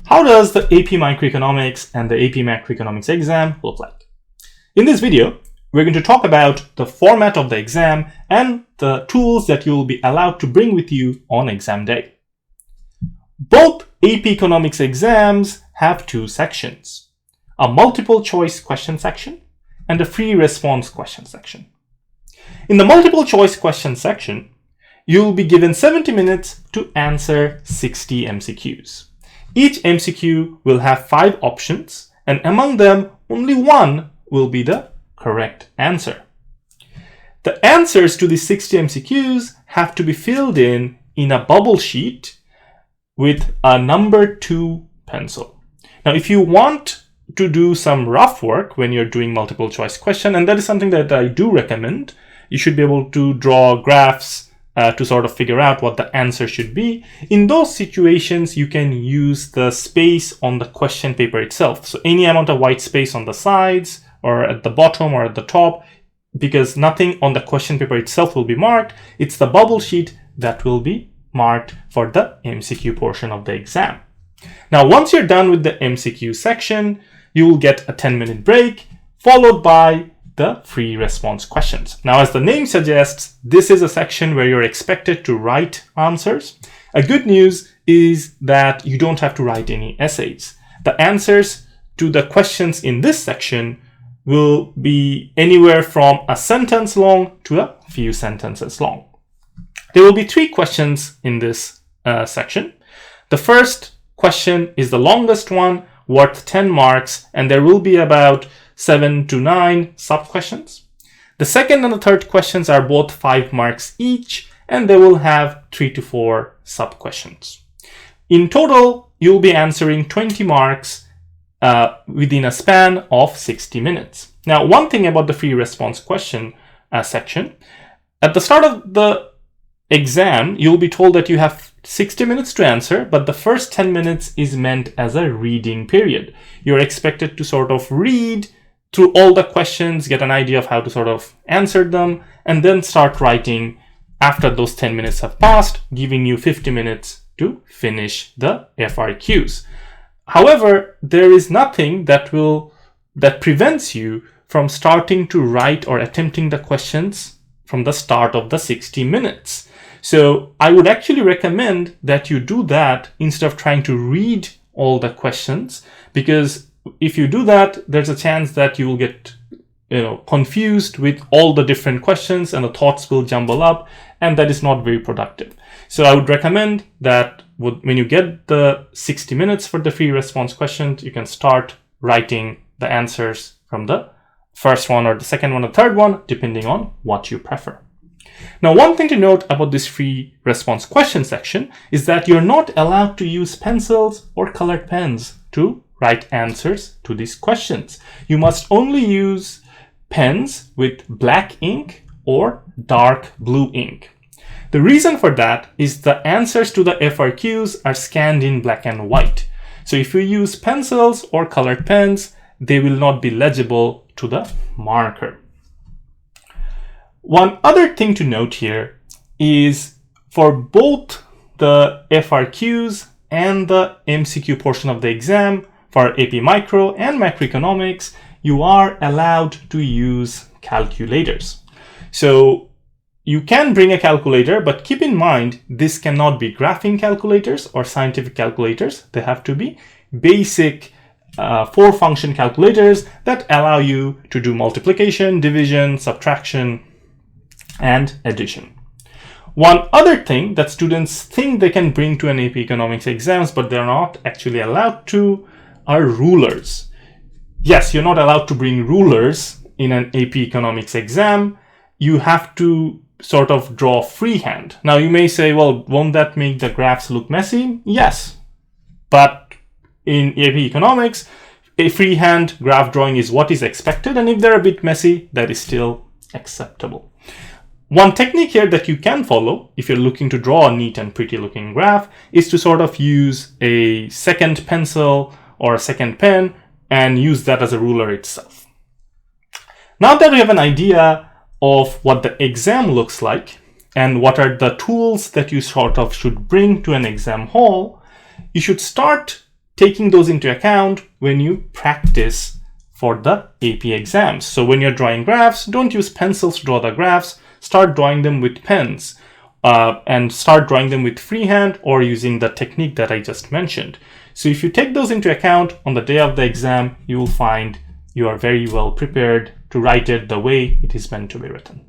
How does the AP Microeconomics and the AP Macroeconomics exam look like? In this video, we're going to talk about the format of the exam and the tools that you will be allowed to bring with you on exam day. Both AP Economics exams have two sections, a multiple choice question section and a free response question section. In the multiple choice question section, you'll be given 70 minutes to answer 60 MCQs. Each MCQ will have 5 options, and among them, only one will be the correct answer. The answers to the 60 MCQs have to be filled in a bubble sheet with a number 2 pencil. Now, if you want to do some rough work when you're doing multiple choice question, and that is something that I do recommend, you should be able to draw graphs to sort of figure out what the answer should be. In those situations, you can use the space on the question paper itself. So any amount of white space on the sides or at the bottom or at the top, because nothing on the question paper itself will be marked. It's the bubble sheet that will be marked for the MCQ portion of the exam. Now, once you're done with the MCQ section, you will get a 10-minute break, followed by the free response questions. Now, as the name suggests, this is a section where you're expected to write answers. A good news is that you don't have to write any essays. The answers to the questions in this section will be anywhere from a sentence long to a few sentences long. There will be 3 questions in this section. The first question is the longest one, worth 10 marks, and there will be about 7 to 9 sub-questions. The second and the third questions are both 5 marks each, and they will have 3 to 4 sub-questions. In total, you'll be answering 20 marks within a span of 60 minutes. Now, one thing about the free response question section, at the start of the exam, you'll be told that you have 60 minutes to answer, but the first 10 minutes is meant as a reading period. You're expected to sort of read through all the questions, get an idea of how to sort of answer them, and then start writing after those 10 minutes have passed, giving you 50 minutes to finish the FRQs. However, there is nothing that prevents you from starting to write or attempting the questions from the start of the 60 minutes. So I would actually recommend that you do that instead of trying to read all the questions, because if you do that, there's a chance that you will get confused with all the different questions and the thoughts will jumble up, and that is not very productive. So I would recommend that when you get the 60 minutes for the free response questions, you can start writing the answers from the first one or the second one or third one, depending on what you prefer. Now, one thing to note about this free response question section is that you're not allowed to use pencils or colored pens to write answers to these questions. You must only use pens with black ink or dark blue ink. The reason for that is the answers to the FRQs are scanned in black and white. So if you use pencils or colored pens, they will not be legible to the marker. One other thing to note here is for both the FRQs and the MCQ portion of the exam, for AP Micro and Macroeconomics, you are allowed to use calculators. So you can bring a calculator, but keep in mind, this cannot be graphing calculators or scientific calculators. They have to be basic 4-function calculators that allow you to do multiplication, division, subtraction, and addition. One other thing that students think they can bring to an AP Economics exams, but they're not actually allowed to, are rulers. Yes, you're not allowed to bring rulers in an AP Economics exam. You have to sort of draw freehand. Now, you may say, well, won't that make the graphs look messy? Yes, but in AP Economics, a freehand graph drawing is what is expected, and if they're a bit messy, that is still acceptable. One technique here that you can follow if you're looking to draw a neat and pretty looking graph is to sort of use a second pencil or a second pen and use that as a ruler itself. Now that we have an idea of what the exam looks like and what are the tools that you sort of should bring to an exam hall, you should start taking those into account when you practice for the AP exams. So when you're drawing graphs, don't use pencils to draw the graphs. Start drawing them with pens and start drawing them with freehand or using the technique that I just mentioned. So if you take those into account on the day of the exam, you will find you are very well prepared to write it the way it is meant to be written.